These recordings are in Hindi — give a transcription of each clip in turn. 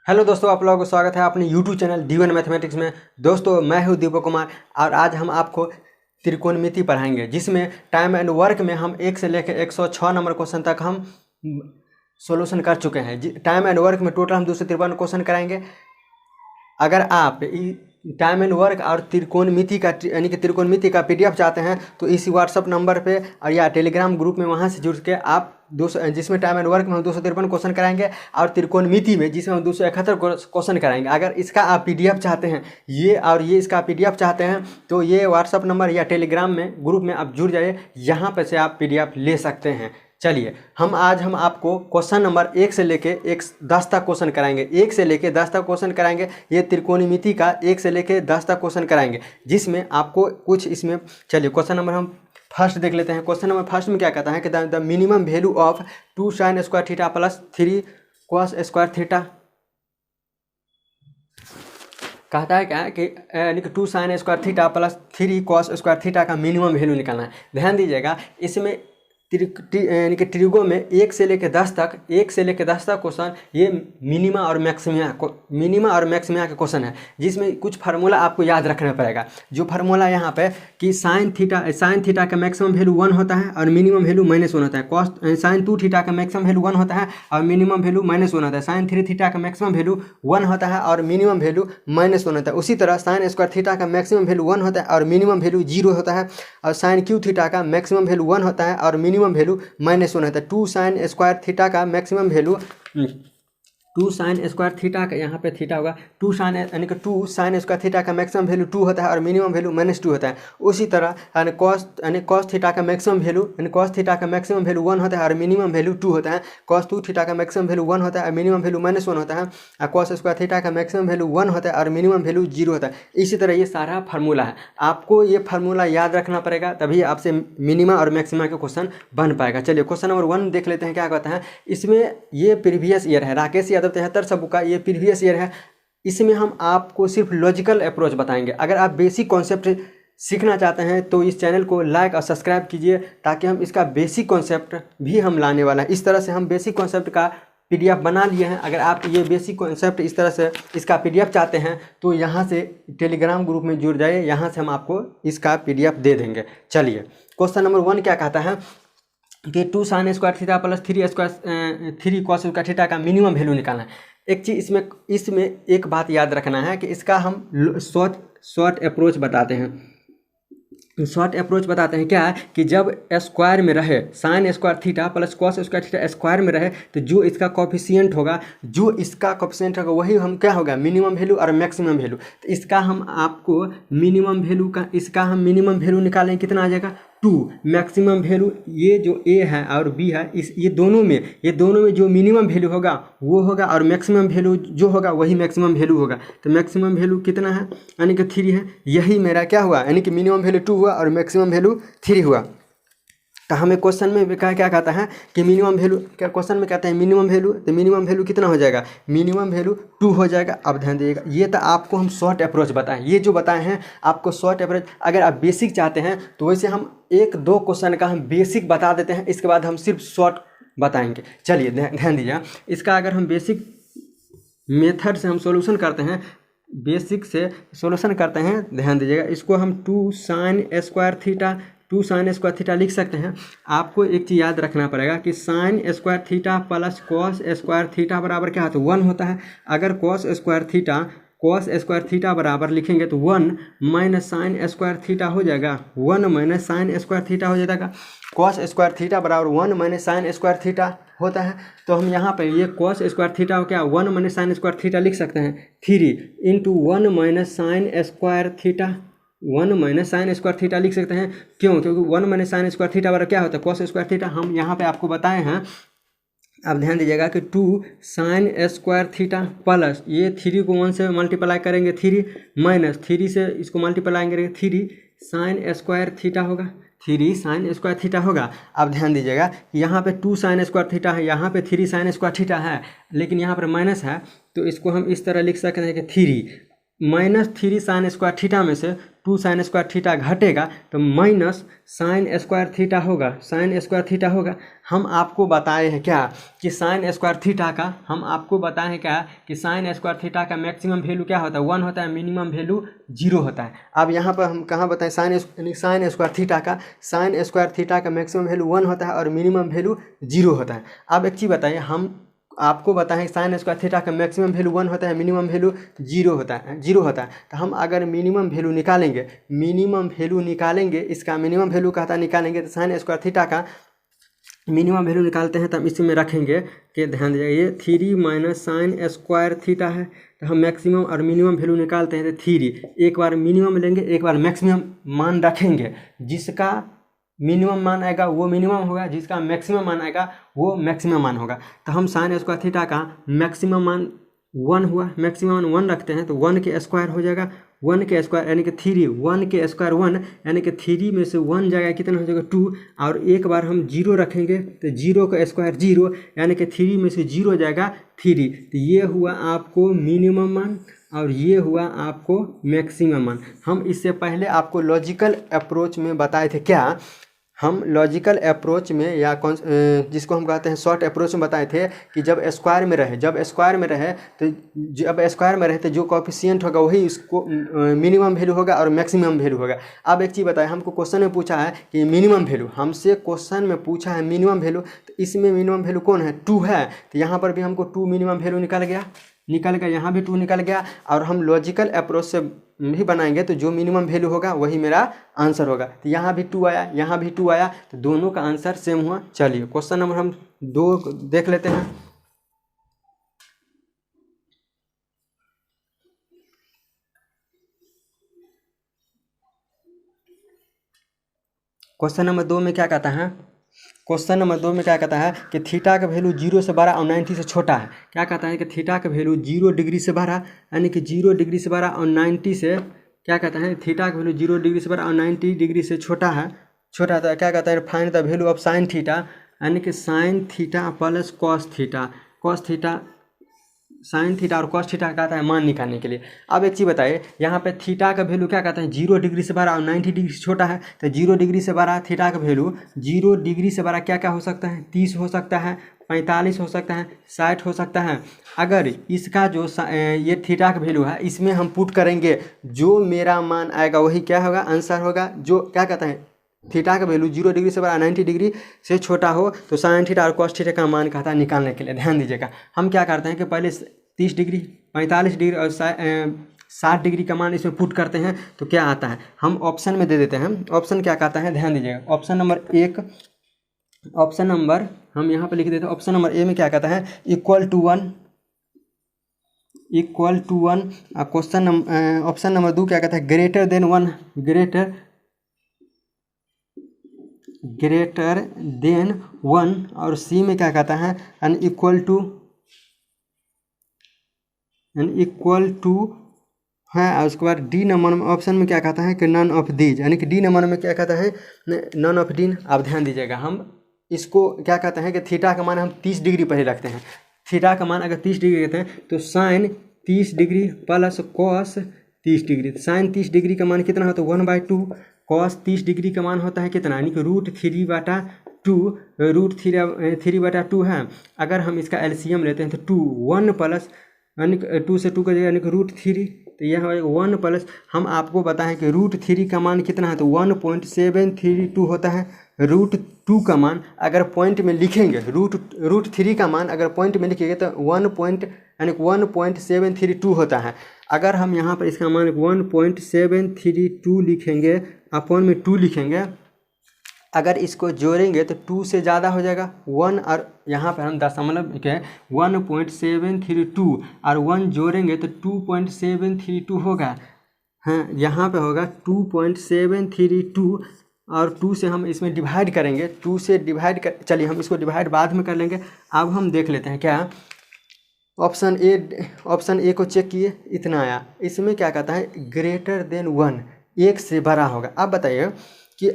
हेलो दोस्तों, आप लोगों को स्वागत है अपने यूट्यूब चैनल D1 मैथमेटिक्स में। दोस्तों मैं हूं दीपक कुमार और आज हम आपको त्रिकोणमिति पढ़ाएंगे, जिसमें टाइम एंड वर्क में हम 1 से लेकर 106 नंबर क्वेश्चन तक हम सॉल्यूशन कर चुके हैं। टाइम एंड वर्क में टोटल हम 253 क्वेश्चन कराएंगे। अगर आप टाइम एंड वर्क और त्रिकोणमिति का यानी कि त्रिकोणमिति का PDF चाहते हैं तो इसी व्हाट्सअप नंबर पे और या टेलीग्राम ग्रुप में वहां से जुड़ के आप जिसमें टाइम एंड वर्क में हम 253 क्वेश्चन कराएंगे और त्रिकोणमिति में जिसमें हम 271 क्वेश्चन कराएंगे। अगर इसका आप PDF चाहते हैं ये इसका PDF चाहते हैं तो ये व्हाट्सअप नंबर या टेलीग्राम में ग्रुप में आप जुड़ जाइए, यहाँ पर से आप PDF ले सकते हैं। चलिए आज हम आपको क्वेश्चन नंबर 1 से लेके 10 तक क्वेश्चन कराएंगे। 1 से लेके 10 तक क्वेश्चन कराएंगे। ये त्रिकोणमिति का 1 से लेके 10 तक क्वेश्चन कराएंगे, जिसमें आपको कुछ इसमें चलिए क्वेश्चन नंबर हम फर्स्ट देख लेते हैं। क्वेश्चन नंबर फर्स्ट में क्या कहता है कि the minimum value of 2 sin square theta plus 3 cos square theta कहता है क्या कि यानी कि 2 sin square theta plus 3 cos square theta का मिनिमम वैल्यू निकालना है। ध्यान दीजिएगा, इसमें यानी कि ट्रिगो में 1 से लेकर 10 तक क्वेश्चन ये मिनिमा और मैक्सिमा के क्वेश्चन है, जिसमें कुछ फार्मूला आपको याद रखना पड़ेगा। जो फार्मूला यहाँ पे कि साइन थीटा का मैक्सिमम वैल्यू 1 होता है और मिनिमम वैल्यू -1 होता है। साइन 2 थीटा का मैक्सिमम वैल्यू 1 होता है और मिनिमम वैल्यू -1 होता है। साइन 3 थीटा का मैक्सिमम वैल्यू 1 होता है और मिनिमम वैल्यू -1 होता है। उसी तरह साइन स्क्वायर थीटा का मैक्सिमम वैल्यू 1 होता है और मिनिमम वैल्यू 0 होता है। और साइन क्यू थीटा का मैक्सिमम वैल्यू 1 होता है और मिनिमम वैल्यू -1 होता है। 2 sin स्क्वायर थीटा का maximum value 2 sin square theta का यहाँ पे थीटा होगा 2 sin यानी कि 2 sin स्क्वायर थीटा का मैक्सिमम वैल्यू 2 होता है और मिनिमम वैल्यू -2 होता है। उसी तरह cos थीटा का मैक्सिमम वैल्यू cos थीटा का मैक्सिमम वैल्यू 1 होता है और मिनिमम वैल्यू 2 होता है। cos 2 थीटा का मैक्सिमम वैल्यू 1 होता है और मिनिमम वैल्यू -1 होता है। और cos स्क्वायर थीटा का मैक्सिमम वैल्यू 1 होता है और मिनिमम वैल्यू 0 होता है। इसी तरह ये सारा फार्मूला है, आपको ये फार्मूला याद रखना पड़ेगा, तभी आपसे मिनिमा और मैक्सिमा के क्वेश्चन बन पाएगा। चलिए क्वेश्चन नंबर 1 देख लेते हैं क्या कहता है। इसमें ये प्रीवियस ईयर है, राकेश यादव 73 सबू का ये प्रीवियस ईयर है। इसमें हम आपको सिर्फ लॉजिकल अप्रोच बताएंगे। अगर आप बेसिक कॉन्सेप्ट सीखना चाहते हैं तो इस चैनल को लाइक और सब्सक्राइब कीजिए, ताकि हम इसका बेसिक कॉन्सेप्ट भी हम लाने वाला है। इस तरह से हम बेसिक कॉन्सेप्ट का PDF बना लिए हैं। अगर आप ये बेसिक कॉन्सेप्ट इस तरह से इसका PDF चाहते हैं तो यहाँ से टेलीग्राम ग्रुप में जुड़ जाइए, यहाँ से हम आपको इसका PDF दे देंगे। चलिए क्वेश्चन नंबर 1 क्या कहता है कि 2 sin square theta plus 3 cos square theta का मिनिमम वैल्यू निकालना है। एक चीज़ इसमें एक बात याद रखना है कि इसका हम शॉर्ट अप्रोच बताते हैं। शॉर्ट अप्रोच बताते हैं क्या कि जब स्क्वायर में रहे sine square theta plus cos square theta square में रहे तो जो इसका कोफिशिएंट होगा वही हम क्या होगा मिनिमम वैल्यू और मैक्सिमम वैल्यू। तो इसका हम आपको मिनिमम वैल्यू निकालें, कितना आ जाएगा 2। मैक्सिमम वैल्यू ये जो A है और B है, ये दोनों में जो मिनिमम वैल्यू होगा वो होगा और मैक्सिमम वैल्यू जो होगा वही मैक्सिमम वैल्यू होगा। तो मैक्सिमम वैल्यू कितना है यानी कि 3 है। यही मेरा क्या हुआ यानी कि मिनिमम वैल्यू 2 हुआ और मैक्सिमम वैल्यू 3 हुआ। तो हमें क्वेश्चन में क्या कहता है कि मिनिमम वैल्यू क्वेश्चन में कहते हैं मिनिमम वैल्यू, तो मिनिमम वैल्यू कितना हो जाएगा मिनिमम वैल्यू 2 हो जाएगा। अब ध्यान दीजिएगा, ये तो आपको हम शॉर्ट अप्रोच बताएं, ये जो बताए हैं आपको शॉर्ट अप्रोच। अगर आप बेसिक चाहते हैं तो वैसे हम 1-2 क्वेश्चन का हम बेसिक बता देते हैं, इसके बाद हम सिर्फ शॉर्ट बताएंगे। चलिए ध्यान दीजिए, इसका अगर हम बेसिक मेथड से हम सॉल्यूशन करते हैं, ध्यान दीजिएगा। इसको हम 2 sin स्क्वायर थीटा लिख सकते हैं। आपको एक चीज़ याद रखना पड़ेगा कि sine square theta plus cos square theta बराबर क्या होता है 1 होता है। अगर cos स्क्वायर थीटा बराबर लिखेंगे तो 1 माइनस साइन स्क्वायर थीटा हो जाएगा, 1 माइनस साइन स्क्वायर थीटा हो जाएगा। cos स्क्वायर थीटा बराबर 1 माइनस साइन स्क्वायर थीटा होता है। तो हम यहाँ पर ये cos स्क्वायर थीटा को क्या 1 माइनस साइन स्क्वायर थीटा लिख सकते हैं 3 into 1 minus sine square theta 1 minus sine square theta लिख सकते हैं। क्यों? क्योंकि 1 माइनस साइन स्क्वायर थीटा बराबर क्या होता है cos स्क्वायर थीटा। हम यहाँ पे आपको बताए हैं। अब ध्यान दीजिएगा कि 2 sin स्क्वायर थीटा प्लस ये 3 को 1 से मल्टीप्लाई करेंगे 3 माइनस 3 से इसको मल्टीप्लाई करेंगे 3 sin स्क्वायर थीटा होगा, 3 sin स्क्वायर थीटा होगा। अब ध्यान दीजिएगा यहाँ पे 2 sin स्क्वायर थीटा है, यहाँ पे 3 sin स्क्वायर थीटा है, लेकिन यहाँ पर माइनस है तो इसको हम इस तरह लिख सकते हैं कि 3 माइनस 3 साइन स्क्वायर थीटा में से 2 साइन स्क्वायर थीटा घटेगा तो माइनस साइन स्क्वायर थीटा होगा, साइन स्क्वायर थीटा होगा। हम आपको बताए हैं क्या कि साइन स्क्वायर थीटा का, हम आपको बताए हैं क्या कि साइन स्क्वायर थीटा का मैक्सिमम वैल्यू क्या होता है, 1 होता है, मिनिमम वैल्यू 0 होता है। अब यहाँ पर हम कहाँ बताएं, साइन स्क्वायर थीटा का, साइन स्क्वायर थीटा का मैक्सिमम वैल्यू 1 होता है और मिनिमम वैल्यू 0 होता है। अब एक चीज़ बताइए, हम आपको बताएं साइन स्क्वायर थीटा का मैक्सिमम वैल्यू 1 होता है, मिनिमम वैल्यू 0 होता है, 0 होता है। तो हम अगर मिनिमम वैल्यू निकालेंगे, मिनिमम वैल्यू निकालेंगे, इसका मिनिमम वैल्यू कहता है निकालेंगे, तो साइन स्क्वायर थीटा का मिनिमम वैल्यू निकालते हैं तो हम इसी में रखेंगे कि ध्यान दीजिए 3 माइनस साइन स्क्वायर थीटा है। तो हम मैक्सिमम और मिनिमम वैल्यू निकालते हैं तो 3, एक बार मिनिमम लेंगे, एक बार मैक्सिमम मान रखेंगे, जिसका मिनिमम मान आएगा वो मिनिमम होगा, जिसका मैक्सिमम मान आएगा वो मैक्सिमम मान होगा। तो हम साइन स्क्वायर थीटा का मैक्सिमम मान 1 हुआ, मैक्सिमम मान 1 रखते हैं तो 1 के स्क्वायर हो जाएगा, 1 के स्क्वायर यानी कि 3, 1 के स्क्वायर 1 यानी कि 3 में से 1 जाएगा कितना हो जाएगा 2, और एक बार हम 0 रखेंगे तो 0 का स्क्वायर 0 यानी कि 3 में से 0 जाएगा 3। तो ये हुआ आपको मिनिमम मान और ये हुआ आपको मैक्सिमम मान। हम इससे पहले आपको लॉजिकल अप्रोच में बताए थे क्या, हम लॉजिकल अप्रोच में या जिसको हम कहते हैं शॉर्ट अप्रोच में बताए थे कि जब स्क्वायर में रहे, जब स्क्वायर में रहे तो जो कोएफिशिएंट होगा वही उसको मिनिमम वैल्यू होगा और मैक्सिमम वैल्यू होगा। अब एक चीज़ बताएं, हमको क्वेश्चन में पूछा है कि मिनिमम वैल्यू, हमसे क्वेश्चन में पूछा है मिनिमम वैल्यू, तो इसमें मिनिमम वैल्यू कौन है, 2 है। तो यहाँ पर भी हमको 2 मिनिमम वैल्यू निकल गया, यहाँ भी 2 निकल गया। और हम लॉजिकल अप्रोच से भी बनाएंगे तो जो मिनिमम वैल्यू होगा वही मेरा आंसर होगा। तो यहाँ भी 2 आया, यहाँ भी 2 आया, तो दोनों का आंसर सेम हुआ। चलिए क्वेश्चन नंबर हम 2 देख लेते हैं। क्वेश्चन नंबर 2 में क्या कहता है, क्वेश्चन नंबर 2 में क्या कहता है कि थीटा का वैल्यू 0 से बड़ा और 90 से छोटा है। क्या कहता है कि थीटा का वैल्यू 0 डिग्री से बड़ा यानी कि 0 डिग्री से बड़ा और 90 से, क्या कहता है थीटा का वैल्यू 0 डिग्री से बड़ा और 90 डिग्री से छोटा है, छोटा था। क्या कहता है find the value of sine theta यानी कि sine theta plus cos theta, cos theta, sine theta और कॉस थीटा कहता है मान निकालने के लिए। अब एक चीज़ बताइए, यहाँ पे थीटा का वैल्यू क्या कहता है 0 डिग्री से बड़ा और 90 डिग्री से छोटा है। तो 0 डिग्री से बड़ा थीटा का वैल्यू, 0 डिग्री से बड़ा क्या क्या हो सकता है, 30 हो सकता है, 45 हो सकता है, 60 हो सकता है। अगर इसका जो ये थीटा का वैल्यू है इसमें हम पुट करेंगे, जो मेरा मान आएगा वही क्या होगा, आंसर होगा। जो क्या कहता है थीटा का वैल्यू 0 डिग्री से बड़ा 90 डिग्री से छोटा हो तो साइन थीटा और कॉस थीटा का मान कहता है निकालने के लिए। ध्यान दीजिएगा, हम क्या करते हैं कि पहले 30 डिग्री, 45 डिग्री और 60 डिग्री का मान इसमें पुट करते हैं तो क्या आता है, हम ऑप्शन में दे देते हैं। ऑप्शन क्या कहता है, ध्यान दीजिएगा, ऑप्शन नंबर 1, ऑप्शन नंबर हम यहाँ पर लिख देते हैं। ऑप्शन नंबर ए में क्या कहता है इक्वल टू 1, इक्वल टू 1। क्वेश्चन ऑप्शन नंबर 2 क्या कहता है ग्रेटर देन 1, ग्रेटर देन 1। और सी में क्या कहता है एन इक्वल टू है। और उसके बाद डी नंबर में ऑप्शन में क्या कहता है कि नन ऑफ दीज, यानी कि डी नंबर में क्या कहता है नन ऑफ डी। अब ध्यान दीजिएगा, हम इसको क्या कहते हैं कि थीटा का मान हम 30 डिग्री पहले रखते हैं। थीटा का मान अगर 30 डिग्री रहते हैं तो sine 30 degree plus cos 30 degree. Sine 30 degree का मान कितना होता है 1/2, कॉस 30 डिग्री का मान होता है कितना, यानी कि √3/2, √3/2 है। अगर हम इसका एलसीएम लेते हैं तो 2, 1 प्लस यानी 2 से 2 का जगह यानी कि √3, तो यह 1 प्लस, हम आपको बताएं कि √3 का मान कितना है तो 1.732 होता है। √2 का मान अगर पॉइंट में लिखेंगे, √3 का मान अगर पॉइंट में लिखेंगे तो 1.732 होता है। अगर हम यहाँ पर इसका मान 1.732 लिखेंगे, अपॉन में 2 लिखेंगे, अगर इसको जोड़ेंगे तो 2 से ज़्यादा हो जाएगा 1, और यहाँ पर हम दशमलव के 1.732 और 1 जोड़ेंगे तो 2.732 होगा। हाँ, यहाँ पे होगा 2.732 और 2 से हम इसमें डिवाइड करेंगे, 2 से डिवाइड कर, चलिए हम इसको डिवाइड बाद में कर लेंगे। अब हम देख लेते हैं क्या ऑप्शन ए को चेक किए, इतना आया। इसमें क्या कहता है ग्रेटर देन 1, 1 से बड़ा होगा। अब बताइए कि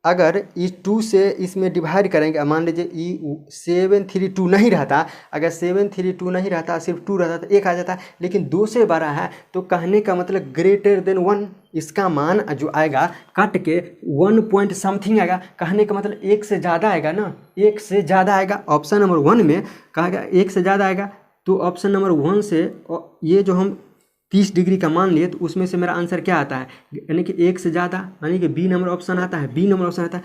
अगर इस 2 से इसमें डिवाइड करेंगे, मान लीजिए ई 732 नहीं रहता, अगर 732 नहीं रहता सिर्फ 2 रहता तो 1 आ जाता, लेकिन 2 से बड़ा है तो कहने का मतलब ग्रेटर देन 1, इसका मान जो आएगा कट के 1 पॉइंट समथिंग आएगा, कहने का मतलब 1 से ज़्यादा आएगा ना, 1 से ज़्यादा आएगा। ऑप्शन नंबर 1 में कहा गया 1 से ज़्यादा आएगा, तो ऑप्शन नंबर 1 से ये जो हम 30 डिग्री का मान लिए तो उसमें से मेरा आंसर क्या आता है, यानी कि 1 से ज़्यादा, यानी कि बी नंबर ऑप्शन आता है, बी नंबर ऑप्शन आता है।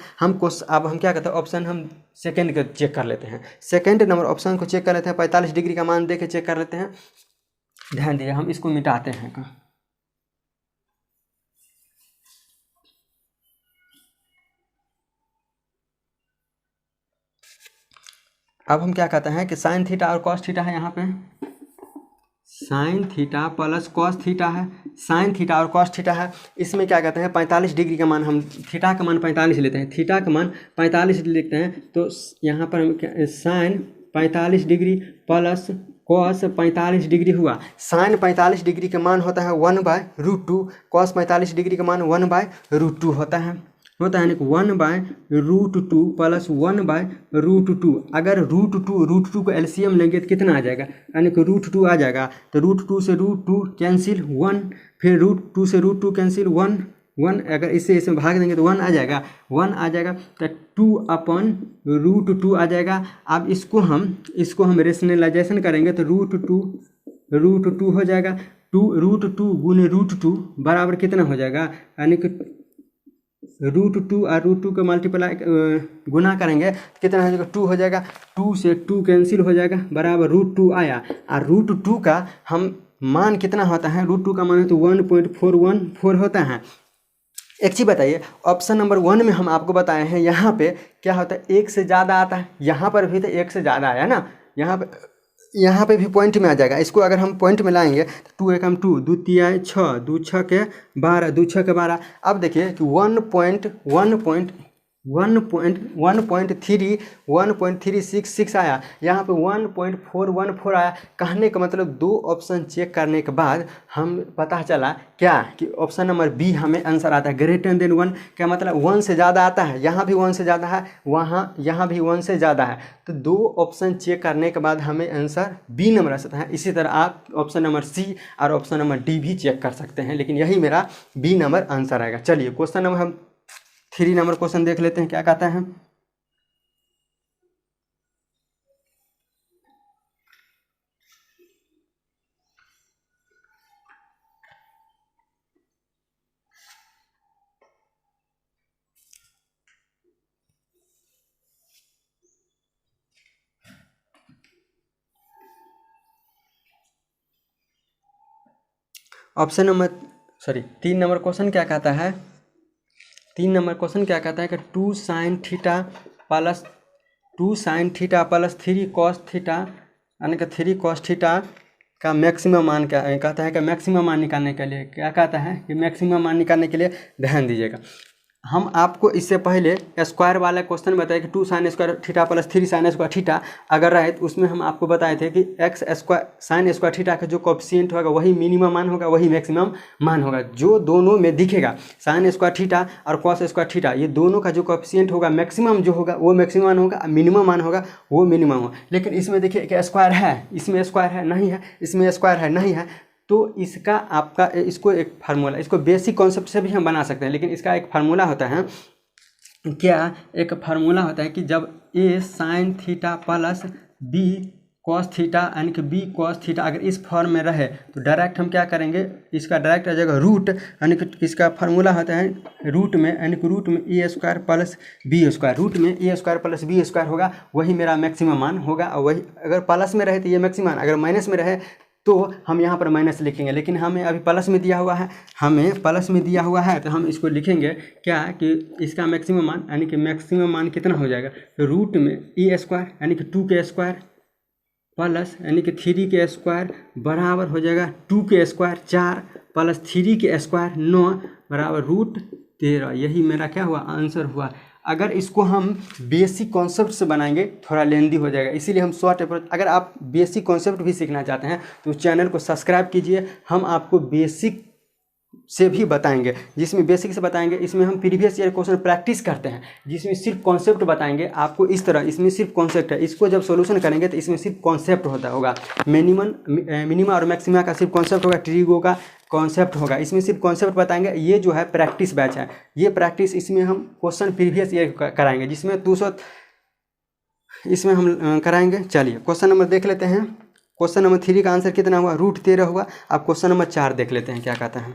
अब हम क्या करते हैं, ऑप्शन हम सेकंड का चेक कर लेते हैं, सेकंड नंबर ऑप्शन को चेक कर लेते हैं, 45 डिग्री का मान दे के चेक कर लेते हैं। ध्यान दीजिए, हम इसको मिटाते हैं का, अब हम क्या कहते हैं कि साइन थीटा और कॉस थीटा है, यहाँ पे sine theta plus cos theta है, साइन थीटा और कॉस थीटा है। इसमें क्या कहते हैं 45 डिग्री का मान, हम थीटा का मान 45 लेते हैं, थीटा का मान 45 लिखते हैं, तो यहाँ पर हम sine 45 degree plus cos 45 degree हुआ। साइन 45 डिग्री का मान होता है 1/√2, कॉस 45 डिग्री का मान 1/√2 होता है यानी कि 1/√2 प्लस 1/√2। अगर √2 को एलसीएम लेंगे तो कितना आ जाएगा, यानी कि √2 आ जाएगा, तो √2 से √2 कैंसिल 1, फिर √2 से √2 कैंसिल 1, अगर इससे भाग देंगे तो 1 आ जाएगा, 1 आ जाएगा, तो 2/√2 आ जाएगा। अब इसको हम रेशनलाइजेशन करेंगे तो √2 हो जाएगा, √2 गुने √2 बराबर कितना हो जाएगा, यानी कि √2 और √2 को मल्टीप्लाई गुना करेंगे तो कितना हो जाएगा, 2 हो जाएगा, 2 से 2 कैंसिल हो जाएगा, बराबर √2 आया। और √2 का हम मान कितना होता है, √2 का मान तो 1.414 होता है। एक चीज़ बताइए, ऑप्शन नंबर 1 में हम आपको बताए हैं, यहाँ पे क्या होता है 1 से ज़्यादा आता है, यहाँ पर भी तो 1 से ज़्यादा आया ना, यहाँ पे भी पॉइंट में आ जाएगा। इसको अगर हम पॉइंट में लाएंगे तो 2 एकम 2, 2 तिया 6, 2 6 के 12, 2 6 के 12। अब देखिए कि 1.366 आया, यहाँ पे 1.414 आया। कहने का मतलब 2 ऑप्शन चेक करने के बाद हम पता चला क्या कि ऑप्शन नंबर बी हमें आंसर आता है, ग्रेटर देन 1 का मतलब 1 से ज़्यादा आता है, यहाँ भी 1 से ज़्यादा है, यहाँ भी 1 से ज़्यादा है। तो 2 ऑप्शन चेक करने के बाद हमें आंसर बी नंबर आ सकता है। इसी तरह आप ऑप्शन नंबर सी और ऑप्शन नंबर डी भी चेक कर सकते हैं, लेकिन यही मेरा बी नंबर आंसर आएगा। चलिए क्वेश्चन नंबर हम 3 नंबर क्वेश्चन देख लेते हैं, क्या कहता है। तीन नंबर क्वेश्चन क्या कहता है, 3 नंबर क्वेश्चन क्या कहता है कि 2 sin theta plus 3 cos theta, यानी कि 3 cos थीटा का मैक्सिमम मान क्या कहता है कि मैक्सिमम मान निकालने के लिए क्या कहता है कि मैक्सिमम मान निकालने के लिए ध्यान दीजिएगा। हम आपको इससे पहले स्क्वायर वाला क्वेश्चन बताए कि 2 sin square theta plus 3 sin square theta अगर रहे तो उसमें हम आपको बताए थे कि x square sin square theta का जो कोएफिशिएंट होगा वही मिनिमम मान होगा, वही मैक्सिमम मान होगा। जो दोनों में दिखेगा sin स्क्वायर थीटा और cos स्क्वायर थीटा, ये दोनों का जो कोएफिशिएंट होगा मैक्सिमम जो होगा वो मैक्सिमम मान होगा, मिनिमम मान होगा वो मिनिमम होगा। लेकिन इसमें देखिए कि स्क्वायर है, इसमें स्क्वायर है नहीं है, इसमें स्क्वायर है नहीं है, तो इसका आपका इसको एक फार्मूला, इसको बेसिक कॉन्सेप्ट से भी हम बना सकते हैं, लेकिन इसका एक फार्मूला होता है, क्या एक फार्मूला होता है कि जब a sin theta plus b cos theta यानी कि b cos थीटा अगर इस फॉर्म में रहे तो डायरेक्ट हम क्या करेंगे, इसका डायरेक्ट आ जाएगा रूट, यानी कि इसका फार्मूला होता है रूट में, यानी कि रूट में a square plus b square, root में a square plus b square होगा, वही मेरा मैक्सिमम मान होगा। और वही अगर प्लस में रहे तो ये मैक्सिमम, अगर माइनस में रहे तो हम यहाँ पर माइनस लिखेंगे, लेकिन हमें अभी प्लस में दिया हुआ है, तो हम इसको लिखेंगे क्या कि इसका मैक्सिमम मान, यानी कि मैक्सिमम मान कितना हो जाएगा, तो रूट में ए स्क्वायर यानी कि 2 के स्क्वायर प्लस यानी कि 3 के स्क्वायर बराबर हो जाएगा 2 के स्क्वायर 4 प्लस 3 के स्क्वायर 9 बराबर √13। यही मेरा क्या हुआ, आंसर हुआ। अगर इसको हम बेसिक कॉन्सेप्ट से बनाएंगे थोड़ा लेंदी हो जाएगा, इसीलिए हम शॉर्ट अप्रोच। अगर आप बेसिक कॉन्सेप्ट भी सीखना चाहते हैं तो चैनल को सब्सक्राइब कीजिए, हम आपको बेसिक से भी बताएंगे, जिसमें बेसिक से बताएंगे। इसमें हम प्रीवियस ईयर क्वेश्चन प्रैक्टिस करते हैं, जिसमें सिर्फ कॉन्सेप्ट बताएंगे आपको इस तरह। इसमें सिर्फ कॉन्सेप्ट है, इसको जब सॉल्यूशन करेंगे तो इसमें सिर्फ कॉन्सेप्ट होगा। मिनिमा और मैक्सिमा का सिर्फ कॉन्सेप्ट होगा, ट्रिगो का कॉन्सेप्ट होगा। इसमें सिर्फ कॉन्सेप्ट बताएंगे। ये जो है प्रैक्टिस बैच है, ये प्रैक्टिस इसमें हम क्वेश्चन प्रीवियस ईयर कराएंगे, जिसमें 200 इसमें हम कराएंगे। चलिए क्वेश्चन नंबर देख लेते हैं। क्वेश्चन नंबर 3 का आंसर कितना हुआ? √13 हुआ। अब क्वेश्चन नंबर 4 देख लेते हैं क्या कहता है।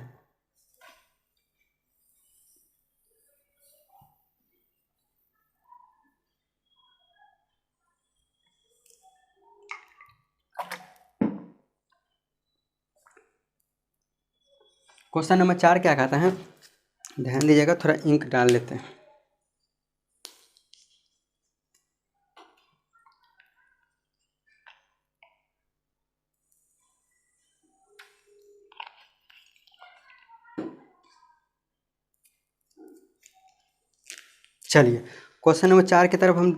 क्वेश्चन नंबर 4 क्या कहता है, ध्यान दीजिएगा, थोड़ा इंक डाल लेते हैं। चलिए क्वेश्चन नंबर 4 की तरफ हम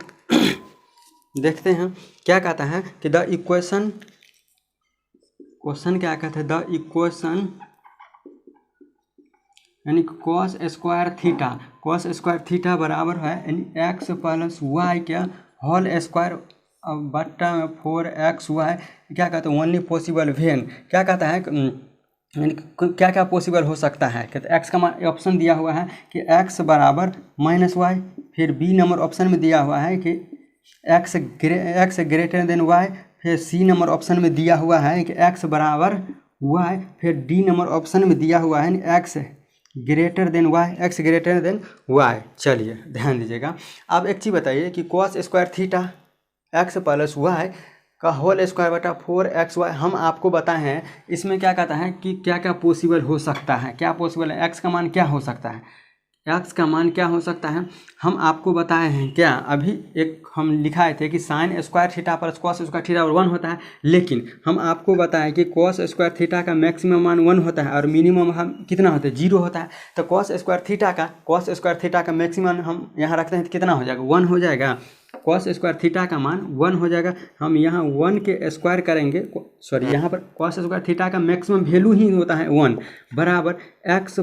देखते हैं। क्या कहता है कि द इक्वेशन, क्वेश्चन क्या कहता है, द इक्वेशन यानी कॉस स्क्वायर थीटा बराबर है यानी x + y क्या होल स्क्वायर बट्टा में 4xy क्या कहते हैं ओनली पॉसिबल वेन। क्या कहता है यानी क्या क्या पॉसिबल हो सकता है। कहते एक्स का ऑप्शन दिया हुआ है कि x बराबर -y, फिर बी नंबर ऑप्शन में दिया हुआ है कि x ग्रेटर देन y, फिर सी नंबर ऑप्शन में दिया हुआ है कि x बराबर y, फिर डी नंबर ऑप्शन में दिया हुआ है x ग्रेटर देन y। चलिए ध्यान दीजिएगा। अब एक चीज़ बताइए कि cos square theta x + y का होल स्क्वायर बटा 4xy हम आपको बताए हैं। इसमें क्या कहता है कि क्या क्या पॉसिबल हो सकता है, क्या पॉसिबल है, x का मान क्या हो सकता है, x का मान क्या हो सकता है हम आपको बताए हैं। क्या अभी एक हम लिखाए थे कि sine square theta + cos square theta 1 होता है, लेकिन हम आपको बताएं कि कॉस स्क्वायर थीटा का मैक्सिमम मान 1 होता है और मिनिमम हम कितना होता है 0 होता है। तो कॉस स्क्वायर थीटा का मैक्सिमम हम यहाँ रखते हैं तो कितना हो जाएगा 1 हो जाएगा। कॉस स्क्वायर थीटा का मान 1 हो जाएगा। हम यहाँ 1 के स्क्वायर करेंगे, सॉरी यहाँ पर कॉस स्क्वायर थीटा का मैक्सिमम वैल्यू ही होता है 1 बराबर x +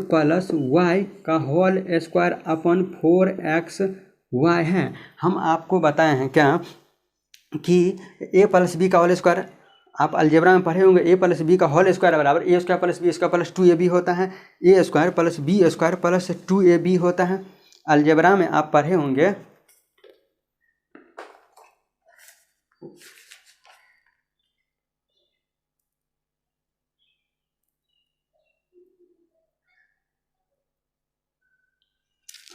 y का होल स्क्वायर अपन 4xy है। हम आपको बताए हैं क्या कि a + b का होल स्क्वायर, आप अलजेब्रा में पढ़े होंगे, a + b का होल स्क्वायर बराबर a² + b² + 2ab होता है, a² + b² + 2ab होता है। अलजेब्रा में आप पढ़े होंगे।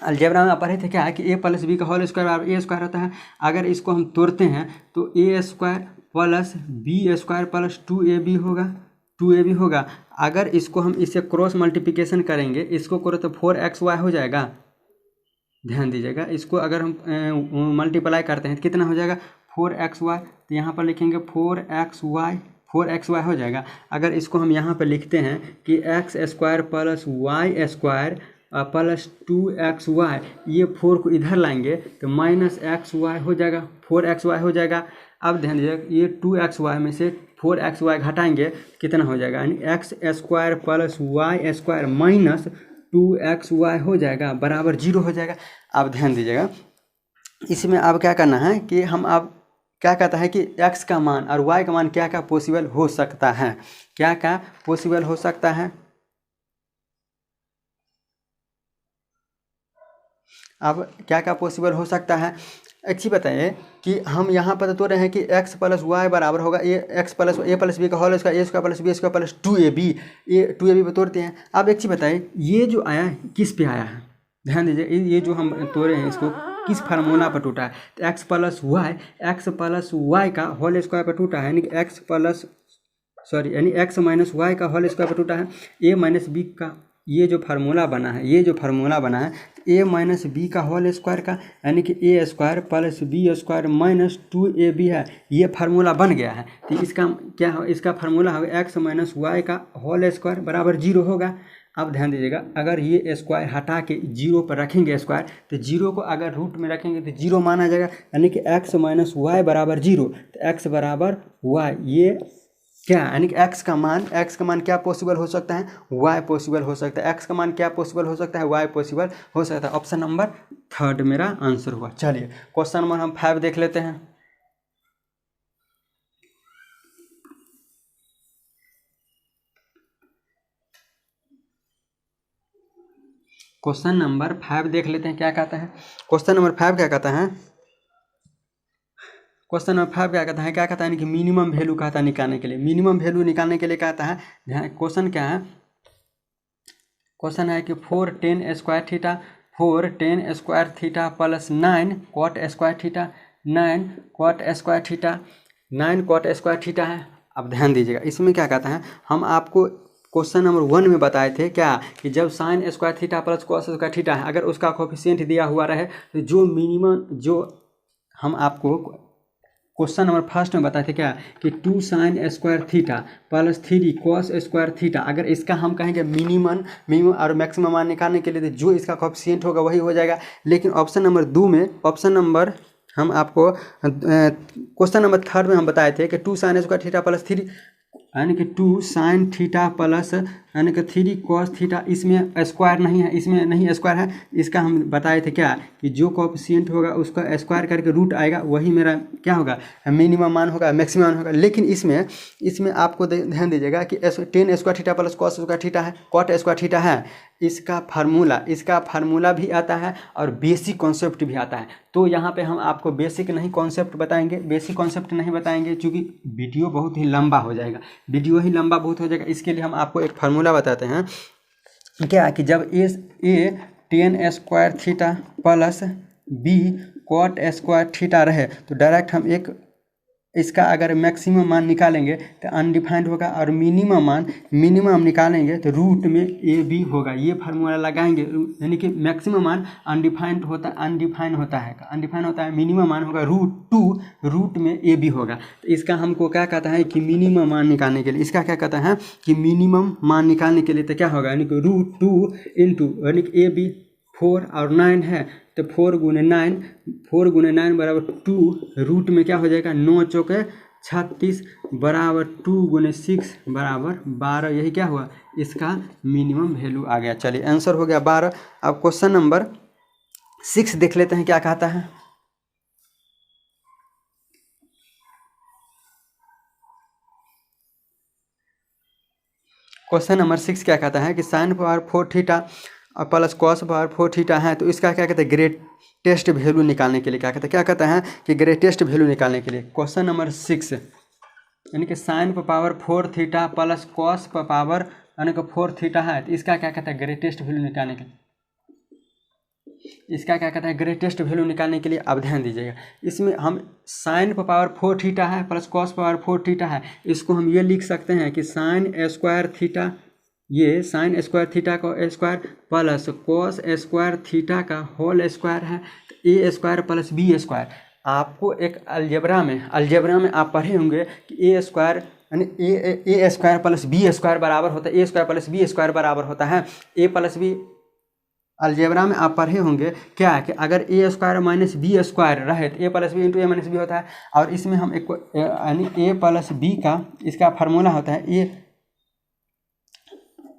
अलजेब्रा में पढ़े थे क्या है कि a + b का होल स्क्वायर बराबर a² होता है। अगर इसको हम तोड़ते हैं तो a² + b² + 2ab होगा, 2ab होगा। अगर इसको हम इससे क्रॉस मल्टीप्लिकेशन करेंगे, इसको करो तो 4xy हो जाएगा। ध्यान दीजिएगा, इसको अगर हम मल्टीप्लाई करते हैं तो कितना हो जाएगा 4xy। तो यहाँ पर लिखेंगे 4xy हो जाएगा। अगर इसको हम यहाँ पर लिखते हैं कि x² + y² + 2xy, ये 4 को इधर लाएंगे तो -xy हो जाएगा, 4xy हो जाएगा। अब ध्यान दीजिएगा, ये 2xy में से 4xy घटाएंगे कितना हो जाएगा यानी x² + y² - 2xy हो जाएगा बराबर 0 हो जाएगा। अब ध्यान दीजिएगा, इसमें अब क्या करना है कि हम अब क्या कहता है कि x का मान और y का मान क्या क्या पॉसिबल हो सकता है, क्या क्या पॉसिबल हो सकता है। अब क्या क्या पॉसिबल हो सकता है, एक चीज़ बताइए कि हम यहाँ पर तो रहे हैं कि x + y बराबर होगा a + b का whole square a² + b² + 2ab, ये 2ab पे तोड़ते हैं। अब एक चीज़ बताइए, ये जो आया है किस पे आया है, ध्यान दीजिए, ये जो हम तोड़े हैं इसको किस फार्मूला पर टूटा है। तो x + y का होल स्क्वायर पर टूटा है, यानी कि x - y का होल स्क्वायर पर टूटा है। a - b का ये जो फार्मूला बना है, a - b का होल स्क्वायर का, यानी कि a² + b² - 2ab है, ये फार्मूला बन गया है। तो इसका क्या हो, इसका फार्मूला होगा x - y का होल स्क्वायर बराबर 0 होगा। अब ध्यान दीजिएगा, अगर ये स्क्वायर हटा के 0 पर रखेंगे स्क्वायर, तो 0 को अगर रूट में रखेंगे तो 0 माना जाएगा, यानी कि x - y बराबर 0। तो x बराबर y, ये क्या, यानी कि x का मान क्या पॉसिबल हो सकता है, y पॉसिबल हो सकता है। x का मान क्या पॉसिबल हो सकता है, y पॉसिबल हो सकता है। ऑप्शन नंबर 3 मेरा आंसर हुआ। चलिए क्वेश्चन नंबर हम 5 देख लेते हैं। क्वेश्चन नंबर 5 देख लेते हैं क्या कहता है। क्वेश्चन नंबर 5 क्या कहता है, क्वेश्चन नंबर 5 क्या कहता है कि मिनिमम वैल्यू कहता है निकालने के लिए। मिनिमम वैल्यू निकालने के लिए कहता है, ध्यान क्वेश्चन क्या है, क्वेश्चन है कि 4 tan square theta, 4 tan square theta plus 9 cot square theta, 9 cot square theta, 9 cot square theta है। अब ध्यान दीजिएगा, इसमें क्या कहता है, हम आपको क्वेश्चन नंबर 1 में बताए थे क्या कि जब sine square theta plus cos square theta है, अगर उसका कोफिशिएंट दिया हुआ रहे तो जो मिनिमम, जो हम आपको क्वेश्चन नंबर 1 में बताए थे क्या कि 2 sine square theta plus 3 cos square theta, अगर इसका हम कहेंगे मिनिमम और मैक्सिमम मान निकालने के लिए तो जो इसका कोफिशिएंट होगा वही हो जाएगा। लेकिन ऑप्शन नंबर 2 में, ऑप्शन नंबर हम आपको क्वेश्चन नंबर 3 में हम बताए थे कि 2 साइन स्क्वायर थीटा प्लस 3, यानी कि 2 साइन थीटा प्लस यानी कि 3 कॉस थीटा, इसमें स्क्वायर नहीं है, इसमें नहीं स्क्वायर है। इसका हम बताए थे क्या कि जो कोफिशिएंट होगा उसका स्क्वायर करके रूट आएगा, वही मेरा क्या होगा, मिनिमम मान होगा, मैक्सिमम मान होगा। लेकिन इसमें आपको ध्यान दीजिएगा कि tan square theta plus cos square theta है, कॉट स्क्वायर थीटा है, इसका फार्मूला भी आता है और बेसिक कॉन्सेप्ट भी आता है। तो यहाँ पे हम आपको बेसिक नहीं कॉन्सेप्ट बताएंगे, बेसिक कॉन्सेप्ट नहीं बताएंगे क्योंकि वीडियो बहुत ही लंबा हो जाएगा, इसके लिए हम आपको एक फार्मूला बताते हैं क्या कि जब A tan square theta plus B cot square theta रहे तो डायरेक्ट हम इसका अगर मैक्सिमम मान निकालेंगे तो अनडिफाइंड होगा, और मिनिमम निकालेंगे तो रूट में ए बी होगा। ये फार्मूला लगाएंगे, यानी कि मैक्सिमम मान अनडिफाइंड होता है, मिनिमम मान होगा रूट में ए बी होगा। तो इसका हमको क्या कहता है कि मिनिमम मान निकालने के लिए, इसका क्या कहता है कि मिनिमम मान निकालने के लिए तो क्या होगा, यानी कि √2 इंटू यानी कि ए बी 4 और 9 है तो 4 गुने 9 बराबर 2, रूट में क्या हो जाएगा 9 चौके 36 बराबर 2 गुने 6 बराबर 12। यही क्या हुआ, इसका मिनिमम वैल्यू आ गया। चलिए आंसर हो गया 12। अब क्वेश्चन नंबर 6 देख लेते हैं क्या कहता है। क्वेश्चन नंबर 6 क्या कहता है कि साइन पावर 4 थीटा और प्लस कॉस पावर 4 थीटा है, तो इसका क्या कहते हैं ग्रेटेस्ट वैल्यू निकालने के लिए क्या कहता है कि ग्रेटेस्ट वैल्यू निकालने के लिए। क्वेश्चन नंबर 6 यानी कि sine power 4 theta plus cos power यानी कि 4 थीटा है, तो इसका क्या कहता है ग्रेटेस्ट वैल्यू निकालने के लिए, इसका क्या कहता है ग्रेटेस्ट वैल्यू निकालने के लिए। अब ध्यान दीजिएगा, इसमें हम साइन पावर 4 थीटा है प्लस कॉस पावर 4 थीटा है, इसको हम ये लिख सकते हैं कि साइन स्क्वायर थीटा, ये साइन स्क्वायर थीटा का square plus cos square theta का होल स्क्वायर है, तो ए स्क्वायर प्लस बी स्क्वायर। आपको एक अलजेब्रा में आप पढ़े होंगे कि ए स्क्वायर यानी ए स्क्वायर प्लस बी स्क्वायर बराबर होता है, ए स्क्वायर प्लस बी स्क्वायर बराबर होता है ए प्लस बी। अलजेब्रा में आप पढ़े होंगे क्या कि अगर ए स्क्वायर माइनस बी स्क्वायर रहे तो ए प्लस बी इंटू ए माइनस बी होता है, और इसमें हम एक यानी ए प्लस बी का इसका फार्मूला होता है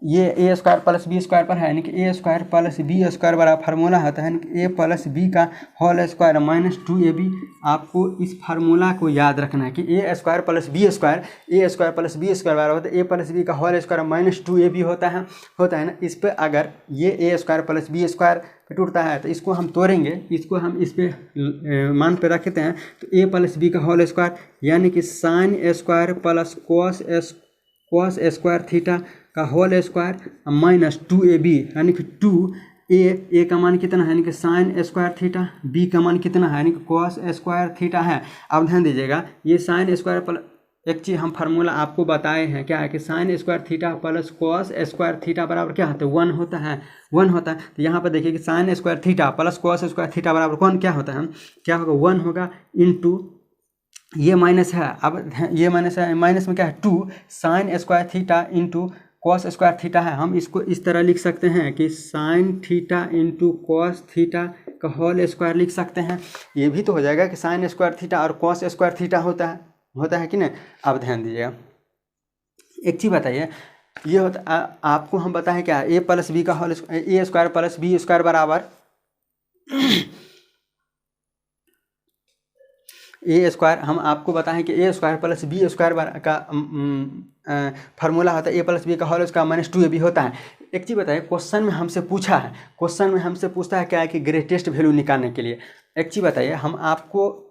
ये ए स्क्वायर प्लस बी स्क्वायर पर है, यानी कि ए स्क्वायर प्लस बी स्क्वायर बराबर फार्मूला होता है यानी कि ए प्लस बी का होल स्क्वायर माइनस 2ab। आपको इस फार्मूला को याद रखना है कि ए स्क्वायर प्लस बी स्क्वायर बराबर होता है ए प्लस बी का होल स्क्वायर माइनस 2ab होता है ना। इस पर अगर ये ए स्क्वायर प्लस बी स्क्वायर पे टूटता है तो इसको हम तोड़ेंगे, इसको हम इस पर मान पे रखते हैं तो ए प्लस बी का होल स्क्वायर यानी कि sine square plus cos square theta का होल स्क्वायर माइनस 2ab, यानी कि 2a का मान कितना है यानी कि साइन स्क्वायर थीटा, b का मान कितना है यानी कि कॉस स्क्वायर थीटा है। अब ध्यान दीजिएगा, ये साइन स्क्वायर प्लस एक चीज़ हम फार्मूला आपको बताए हैं क्या है कि sine square theta plus cos square theta बराबर क्या होता है 1 होता है। तो यहाँ पर देखिए कि sine square theta plus cos square theta बराबर कौन क्या होता है, क्या होगा 1 होगा इंटू ये माइनस है। अब ये माइनस है, माइनस में क्या है 2 sine square theta into cos square theta है। हम इसको इस तरह लिख सकते हैं कि sine theta into cos theta का होल स्क्वायर लिख सकते हैं। ये भी तो हो जाएगा कि साइन स्क्वायर थीटा और कॉस स्क्वायर थीटा होता है कि नहीं। अब ध्यान दीजिएगा, एक चीज़ बताइए, ये होता आपको हम बताएं क्या, ए प्लस बी का होल ए स्क्वायर प्लस बी स्क्वायर बराबर ए स्क्वायर, हम आपको बताएं कि ए स्क्वायर प्लस बी स्क्वायर का फार्मूला होता है ए प्लस बी का होल उसका माइनस 2ab होता है। एक चीज़ बताइए, क्वेश्चन में हमसे पूछा है, क्वेश्चन में हमसे पूछता है क्या है कि ग्रेटेस्ट वैल्यू निकालने के लिए। एक चीज़ बताइए, हम आपको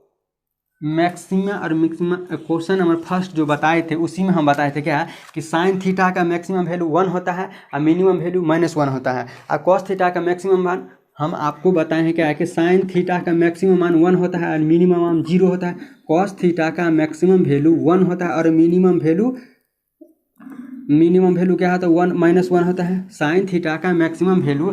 मैक्सिमा और मिक्सिमा क्वेश्चन नंबर फर्स्ट जो बताए थे उसी में हम बताए थे क्या कि साइन थीटा का मैक्सिमम वैल्यू 1 होता है और मिनिमम वैल्यू -1 होता है, और कॉस थीटा का मैक्सिमम मान हम आपको बताए हैं क्या है कि साइन थीटा का मैक्सिमम मान 1 होता है और मिनिमम मान 0 होता है। कॉस थीटा का मैक्सिमम वैल्यू 1 होता है और मिनिमम वैल्यू क्या होता है 1 होता है। साइन थीटा का मैक्सिमम वैल्यू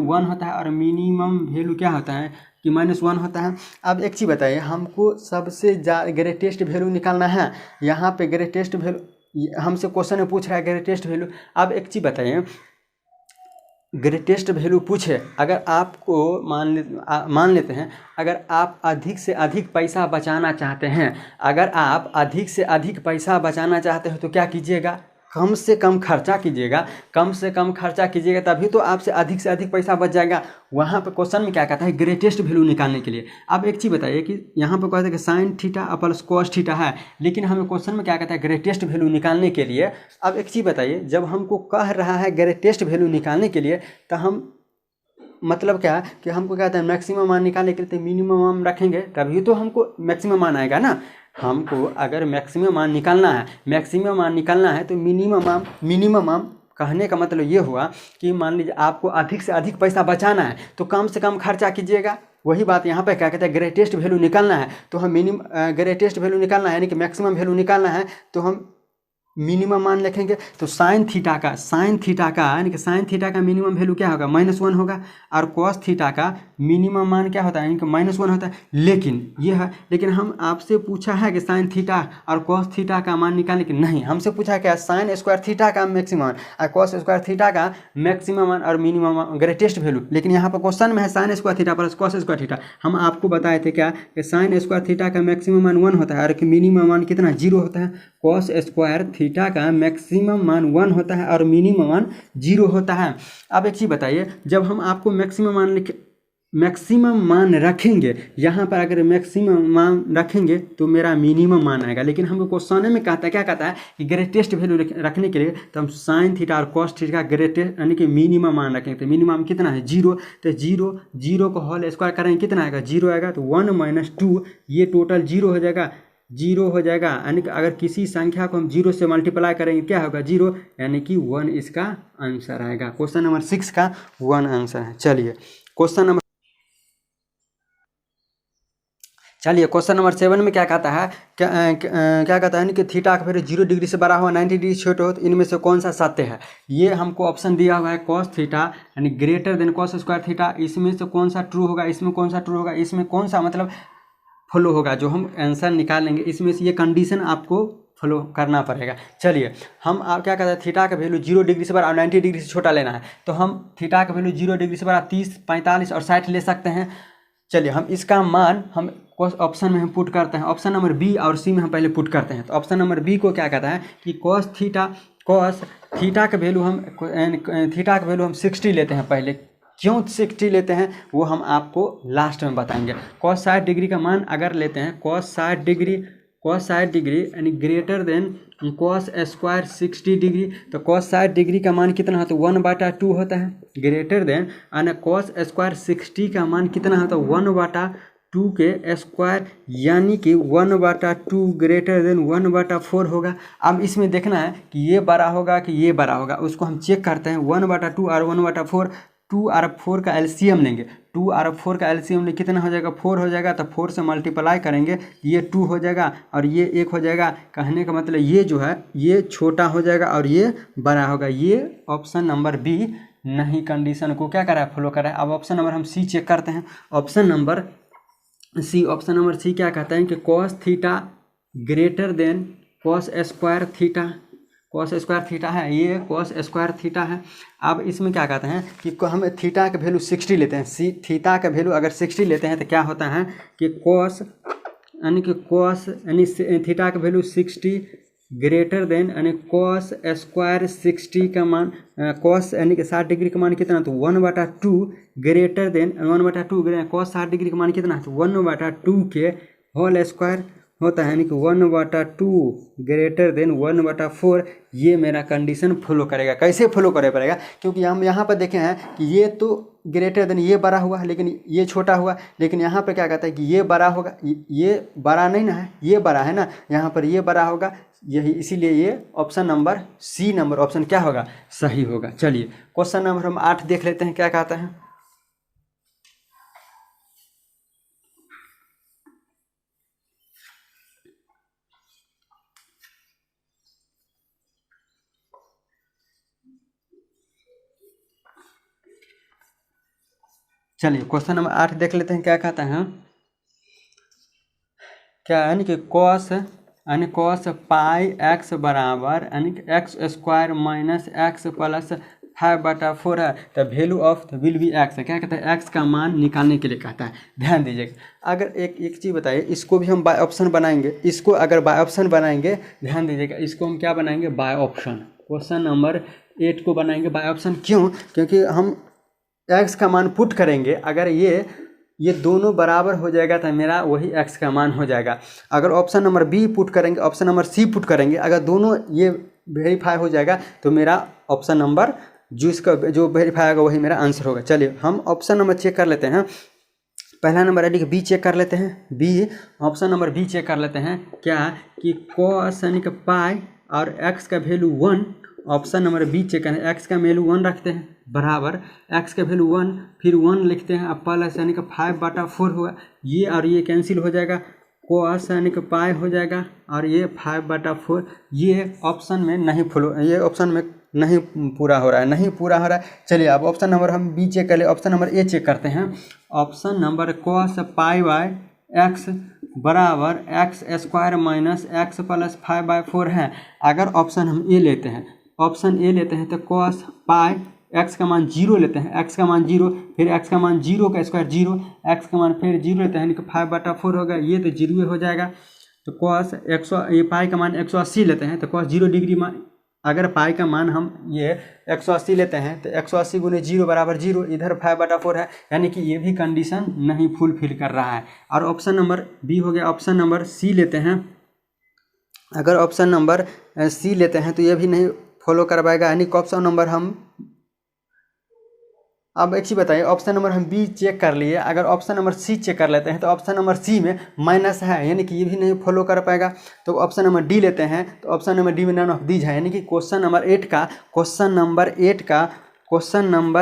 1 होता है और मिनिमम वैल्यू क्या होता है कि -1 होता है। अब एक चीज़ बताइए, हमको सबसे ग्रेटेस्ट वैल्यू निकालना है। यहाँ पे ग्रेटेस्ट वैल्यू हमसे क्वेश्चन में पूछ रहा है ग्रेटेस्ट वैल्यू। अब एक चीज़ बताइए, ग्रेटेस्ट वैल्यू पूछे, अगर आपको मान लेते हैं अगर आप अधिक से अधिक पैसा बचाना चाहते हैं, अगर आप अधिक से अधिक पैसा बचाना चाहते हो तो क्या कीजिएगा, कम से कम खर्चा कीजिएगा, कम से कम खर्चा कीजिएगा तभी तो आपसे से अधिक पैसा बच जाएगा। वहाँ पे क्वेश्चन में क्या कहता है ग्रेटेस्ट वैल्यू निकालने के लिए। अब एक चीज़ बताइए कि यहाँ पे कहते हैं कि sine theta plus cos theta है, लेकिन हमें क्वेश्चन में क्या कहता है ग्रेटेस्ट वैल्यू निकालने के लिए। अब एक चीज़ बताइए, जब हमको कह रहा है ग्रेटेस्ट वैल्यू निकालने के लिए तो हम मतलब क्या कि हमको कहते हैं मैक्सिमम मान निकालने के लिए तो मिनिमम मान रखेंगे तभी तो हमको मैक्सिमम मान आएगा ना। हमको अगर मैक्सिमम मान निकालना है तो मिनिमम मान कहने का मतलब ये हुआ कि मान लीजिए आपको अधिक से अधिक पैसा बचाना है तो कम से कम खर्चा कीजिएगा। वही बात यहाँ पे क्या कहते हैं ग्रेटेस्ट वैल्यू निकालना है तो हम ग्रेटेस्ट वैल्यू निकालना है यानी कि मैक्सिमम वैल्यू निकालना है तो हम मिनिमम मान लिखेंगे। तो साइन थीटा का यानी कि साइन थीटा का मिनिमम वैल्यू क्या होगा -1 होगा और कॉस थीटा का मिनिमम मान क्या होता है यानी कि -1 होता है। लेकिन हम आपसे पूछा है कि साइन थीटा और कॉस थीटा का मान निकालने के नहीं, हमसे पूछा है क्या साइन स्क्वायर थीटा का मैक्सिमम और कॉस स्क्वायर थीटा का मैक्सिमम मान और मिनिमम ग्रेटेस्ट वैल्यू। लेकिन यहाँ पर क्वेश्चन में है sine square theta plus cos square theta. हम आपको बताए थे क्या कि साइन स्क्वायर थीटा का मैक्सिमम मान 1 होता है और मिनिमम मान कितना 0 होता है। कॉस स्क्वायर थीटा का मैक्सिमम मान 1 होता है और मिनिमम मान 0 होता है। अब एक चीज़ बताइए, जब हम आपको मैक्सिमम मान रखेंगे, यहाँ पर अगर मैक्सिमम मान रखेंगे तो मेरा मिनिमम मान आएगा। लेकिन हमको क्वेश्चन में क्या कहता है कि ग्रेटेस्ट वैल्यू रखने के लिए तो हम साइन थीटा और कॉस थीटा का ग्रेटेस्ट यानी कि मिनिमम मान रखेंगे। तो मिनिमम कितना है 0, तो 0 को होल स्क्वायर करेंगे कितना आएगा 0 आएगा। तो 1 - 2 ये टोटल 0 हो जाएगा यानी कि अगर किसी संख्या को हम 0 से मल्टीप्लाई करेंगे क्या होगा 0 यानी कि 1 इसका आंसर आएगा। क्वेश्चन नंबर 6 का 1 आंसर है। चलिए क्वेश्चन नंबर 7 में क्या कहता है क्या कहता है कि थीटा का वैल्यू 0 डिग्री से बड़ा हो 90 डिग्री छोटे हो तो इनमें से कौन सा सत्य है। ये हमको ऑप्शन दिया हुआ है कॉस थीटा यानी greater than cos square theta, इसमें से कौन सा ट्रू होगा, इसमें कौन सा ट्रू होगा, इसमें कौन सा मतलब फॉलो होगा। जो हम आंसर निकालेंगे इसमें से ये कंडीशन आपको फॉलो करना पड़ेगा। चलिए हम आप क्या कहते हैं थीटा का वैल्यू 0 डिग्री से बड़ा और 90 डिग्री से छोटा लेना है तो हम थीटा का वैल्यू 0 डिग्री से बड़ा 30, 45 और 60 ले सकते हैं। चलिए हम इसका मान हम ऑप्शन में हम पुट करते हैं, ऑप्शन नंबर बी और सी में हम पहले पुट करते हैं। तो ऑप्शन नंबर बी को क्या कहता है कि कॉस थीटा का वैल्यू हम 60 लेते हैं। पहले क्यों 60 लेते हैं वो हम आपको लास्ट में बताएंगे। कॉस 60 डिग्री का मान अगर लेते हैं कॉस 60 डिग्री यानी greater than cos square 60 degree, तो कॉस 60 डिग्री का मान कितना होता है 1/2 होता है। ग्रेटर देन यानी कॉस स्क्वायर 60 का मान कितना होता है 1/2 के स्क्वायर यानी कि 1/2 ग्रेटर देन 1/4 होगा। अब इसमें देखना है कि ये बड़ा होगा कि ये बड़ा होगा, उसको हम चेक करते हैं 1/2 और 1/4। 2 और 4 का एलसीएम लेंगे, 2 और 4 का एलसीएम लेंगे कितना हो जाएगा 4 हो जाएगा। तो 4 से मल्टीप्लाई करेंगे ये 2 हो जाएगा और ये 1 हो जाएगा। कहने का मतलब ये जो है ये छोटा हो जाएगा और ये बड़ा होगा। ये ऑप्शन नंबर बी नहीं कंडीशन को क्या कर रहा है फॉलो कर रहा है। अब ऑप्शन नंबर हम सी चेक करते हैं। ऑप्शन नंबर सी क्या कहता है कि cos theta greater than cos square theta है, ये कॉस स्क्वायर थीटा है। अब इसमें क्या कहते हैं कि हम थीटा का वैल्यू 60 लेते हैं। थीटा का वैल्यू अगर 60 लेते हैं तो क्या होता है कि कॉस यानी थीटा का वैल्यू 60 ग्रेटर देन यानी कॉस स्क्वायर 60 का मान, कॉस यानी कि 60 डिग्री का मान कितना, तो 1/2 ग्रेटर देन 1/2 कॉस 60 डिग्री का मान कितना है, तो 1/2 के होल स्क्वायर होता है, यानी कि 1/2 ग्रेटर देन 1/4। ये मेरा कंडीशन फॉलो करेगा। कैसे फॉलो करे पड़ेगा, क्योंकि हम यहाँ पर देखे हैं कि ये तो ग्रेटर देन ये बड़ा हुआ लेकिन ये छोटा हुआ, लेकिन यहाँ पर क्या कहता है कि ये बड़ा होगा, ये बड़ा नहीं ना है, ये बड़ा है ना, यहाँ पर ये बड़ा होगा, यही इसीलिए ये option number C number option क्या होगा, सही होगा। चलिए क्वेश्चन नंबर हम 8 देख लेते हैं क्या कहता है। चलिए क्वेश्चन नंबर 8 देख लेते हैं क्या कहता है। क्या यानी कि कॉस पाई एक्स बराबर यानी कि x square minus x plus 5/4 है, तो value of the will be x है। क्या कहता है, एक्स का मान निकालने के लिए कहता है। ध्यान दीजिएगा, अगर एक चीज़ बताइए, इसको भी हम बाय ऑप्शन बनाएंगे, इसको अगर बाय ऑप्शन बनाएंगे, ध्यान दीजिएगा, इसको हम क्या बनाएंगे, बाय ऑप्शन। क्वेश्चन नंबर 8 को बनाएंगे बाय ऑप्शन। क्यों, क्योंकि हम एक्स का मान पुट करेंगे, अगर ये दोनों बराबर हो जाएगा तो मेरा वही एक्स का मान हो जाएगा। अगर ऑप्शन नंबर बी पुट करेंगे, ऑप्शन नंबर सी पुट करेंगे, अगर दोनों ये वेरीफाई हो जाएगा तो मेरा ऑप्शन नंबर जो वेरीफाई होगा वही मेरा आंसर होगा। चलिए हम ऑप्शन नंबर चेक कर लेते हैं। पहला नंबर यानी कि बी चेक कर लेते हैं। B option number B check कर लेते हैं। क्या कि कॉस यानी कि पाई और एक्स का value 1, option number B check करें, एक्स का वैल्यू 1 रखते हैं बराबर एक्स का वैल्यू 1, फिर 1 लिखते हैं, अब प्लस यानी कि 5/4 हुआ, ये और ये कैंसिल हो जाएगा, कॉस यानी कि पाई हो जाएगा और ये 5/4। ये ऑप्शन में नहीं फॉलो, ये ऑप्शन में नहीं पूरा हो रहा है, नहीं पूरा हो रहा है। चलिए अब ऑप्शन नंबर हम बी चेक कर ले, ऑप्शन नंबर ए चेक करते हैं। Option number cos pi by x बराबर x square minus x plus 5/4 है। अगर ऑप्शन हम ए लेते हैं, ऑप्शन ए लेते हैं तो कॉस पाई एक्स का मान 0 लेते हैं, एक्स का मान 0, फिर एक्स का मान 0 का स्क्वायर 0, एक्स का मान फिर 0 लेते हैं, यानी कि 5/4 होगा, ये तो 0 हो जाएगा। तो कॉस ये पाई का मान 180 लेते हैं, तो कॉस 0 डिग्री मान, अगर पाई का मान हम ये 180 लेते हैं तो 180 गुने 0 बराबर 0, इधर 5/4 है, यानी कि ये भी कंडीशन नहीं फुलफिल कर रहा है। और ऑप्शन नंबर बी हो गया। ऑप्शन नंबर सी लेते हैं, अगर ऑप्शन नंबर सी लेते हैं तो ये भी नहीं फॉलो कर पाएगा, यानी कि ऑप्शन नंबर हम, अब एक चीज़ बताइए, ऑप्शन नंबर हम बी चेक कर लिए, अगर ऑप्शन नंबर सी चेक कर लेते हैं तो ऑप्शन नंबर सी में माइनस है, यानी कि ये भी नहीं फॉलो कर पाएगा। तो ऑप्शन नंबर डी लेते हैं, तो ऑप्शन नंबर डी में नन ऑफ दीज है, यानी कि क्वेश्चन नंबर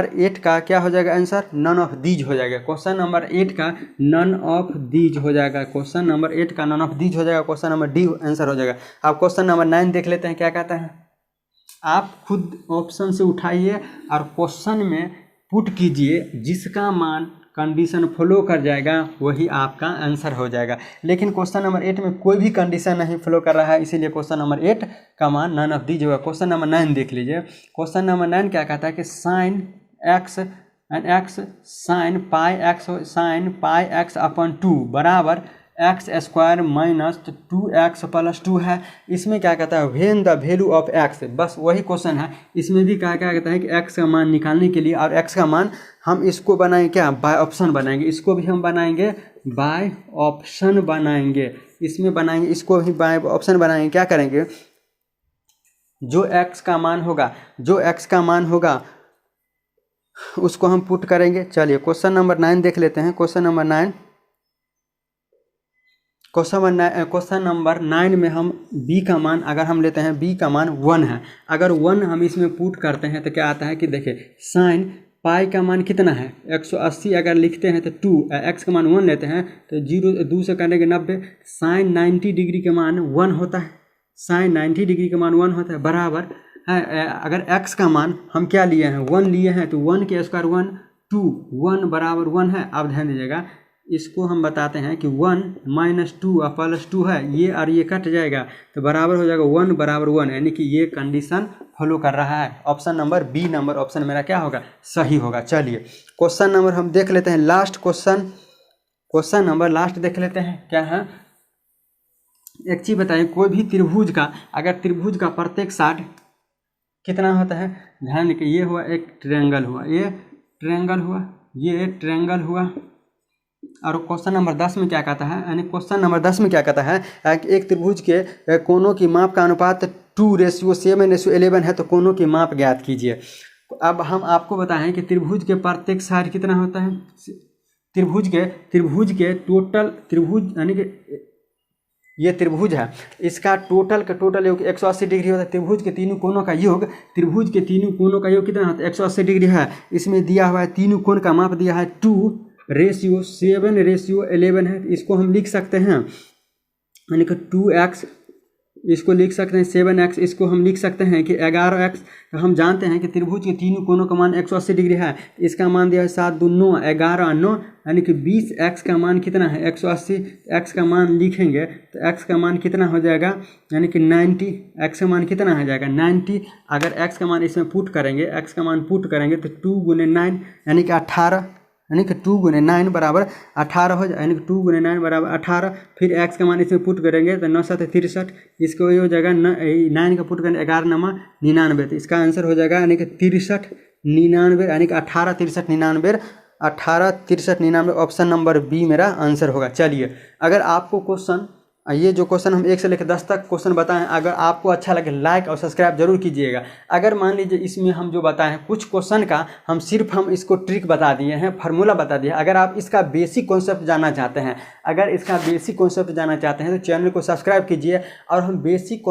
8 का क्या हो जाएगा आंसर, नन ऑफ दीज हो जाएगा। क्वेश्चन नंबर 8 का नन ऑफ दीज हो जाएगा, क्वेश्चन नंबर 8 का नन ऑफ दीज हो जाएगा, क्वेश्चन नंबर डी आंसर हो जाएगा। अब क्वेश्चन नंबर 9 देख लेते हैं क्या कहता है। आप खुद ऑप्शन से उठाइए और क्वेश्चन में पुट कीजिए, जिसका मान कंडीशन फॉलो कर जाएगा वही आपका आंसर हो जाएगा। लेकिन क्वेश्चन नंबर 8 में कोई भी कंडीशन नहीं फॉलो कर रहा है, इसीलिए क्वेश्चन नंबर 8 का मान नन ऑफ दीज होगा। क्वेश्चन नंबर 9 देख लीजिए। क्वेश्चन नंबर 9 क्या कहता है कि sine x and x sine pi x upon 2 बराबर x square minus 2x plus 2 है। इसमें क्या कहता है, when the value of x, बस वही क्वेश्चन है। इसमें भी क्या कहता है कि x का मान निकालने के लिए, और x का मान हम इसको बनाएंगे क्या, बाय ऑप्शन बनाएंगे, इसको भी हम बनाएंगे बाय ऑप्शन बनाएंगे, इसमें बनाएंगे, इसको भी बाय ऑप्शन बनाएंगे। क्या करेंगे, जो x का मान होगा उसको हम पुट करेंगे। चलिए क्वेश्चन नंबर 9 देख लेते हैं। क्वेश्चन नंबर 9 में हम b का मान, अगर हम लेते हैं b का मान 1 है, अगर 1 हम इसमें पुट करते हैं तो क्या आता है कि देखिए, साइन पाई का मान कितना है 180, अगर लिखते हैं तो 2, x का मान 1 लेते हैं तो 0 2 से करेंगे 90, साइन 90 डिग्री का मान 1 होता है, साइन 90 डिग्री का मान 1 होता है, बराबर है। अगर x का मान हम क्या लिए हैं, 1 लिए हैं, तो 1 के स्क्वायर 1, 2, 1 बराबर 1 है। अब ध्यान दीजिएगा, इसको हम बताते हैं कि 1 माइनस 2 और प्लस 2 है, ये और ये कट जाएगा तो बराबर हो जाएगा 1 बराबर 1, यानी कि ये कंडीशन फॉलो कर रहा है। Option number B number option मेरा क्या होगा, सही होगा। चलिए क्वेश्चन नंबर हम देख लेते हैं, लास्ट क्वेश्चन नंबर लास्ट देख लेते हैं क्या है। एक चीज़ बताइए, कोई भी त्रिभुज का, अगर त्रिभुज का प्रत्येक साइड कितना होता है, ध्यान रखिए, ये हुआ एक ट्रायंगल हुआ, ये ट्रायंगल हुआ, ये ट्रायंगल हुआ। और क्वेश्चन नंबर 10 में क्या कहता है, यानी क्वेश्चन नंबर 10 में क्या कहता है कि एक त्रिभुज के कोनों की माप का अनुपात 2:7:11 है, तो कोनों की माप ज्ञात कीजिए। अब हम आपको बताएं कि त्रिभुज के प्रत्येक साइड कितना होता है, त्रिभुज के टोटल, त्रिभुज यानी कि ये त्रिभुज है, इसका टोटल का टोटल योग 180 डिग्री होता है। त्रिभुज के तीनों कोनों का योग, त्रिभुज के तीनों कोनों का योग कितना होता है, 180 डिग्री है। इसमें दिया हुआ है तीनों कोण का माप दिया है 2:7:11 है। इसको हम लिख सकते हैं, यानी कि 2x, इसको लिख सकते हैं 7x, इसको हम लिख सकते हैं कि 11x। तो हम जानते हैं कि त्रिभुज के तीनों कोनों का मान 180 डिग्री है। इसका मान दिया है 7 2 9 11 9, यानी कि 20x का मान कितना है 180। x का मान लिखेंगे तो x का मान कितना हो जाएगा, यानी कि 90। x का मान कितना हो जाएगा 90। अगर x का मान इसमें पुट करेंगे, x का मान पुट करेंगे तो 2 × 9 यानी कि 18, यानी कि 2 × 9 बराबर 18 हो जाए, यानी कि 2 × 9 बराबर 18। फिर x का मान इसमें पुट करेंगे तो 9 7 63, इसको ये हो जाएगा 9 का पुट करेंगे 11 9 99, तो इसका आंसर हो जाएगा यानी कि 63 99, यानी कि 18 63 99, 18 63 99, ऑप्शन नंबर बी मेरा आंसर होगा। चलिए, अगर आपको क्वेश्चन, ये जो क्वेश्चन हम 1 से लेकर 10 तक क्वेश्चन बताएं, अगर आपको अच्छा लगे लाइक और सब्सक्राइब जरूर कीजिएगा। अगर मान लीजिए इसमें हम जो बताएं हैं कुछ क्वेश्चन का हम इसको ट्रिक बता दिए हैं, फार्मूला बता दिए हैं। अगर आप इसका बेसिक कॉन्सेप्ट जानना चाहते हैं, तो चैनल को सब्सक्राइब कीजिए। और हम बेसिक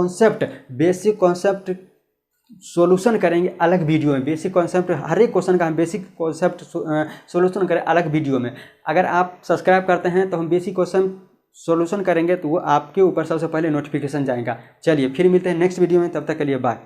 कॉन्सेप्ट सॉल्यूशन करेंगे अलग वीडियो में। बेसिक कॉन्सेप्ट, हर एक क्वेश्चन का हम बेसिक कॉन्सेप्ट सॉल्यूशन करें अलग वीडियो में। अगर आप सब्सक्राइब करते हैं तो हम बेसिक क्वेश्चन सॉल्यूशन करेंगे, तो वो आपके ऊपर सबसे पहले नोटिफिकेशन जाएगा। चलिए, फिर मिलते हैं नेक्स्ट वीडियो में, तब तक के लिए बाय।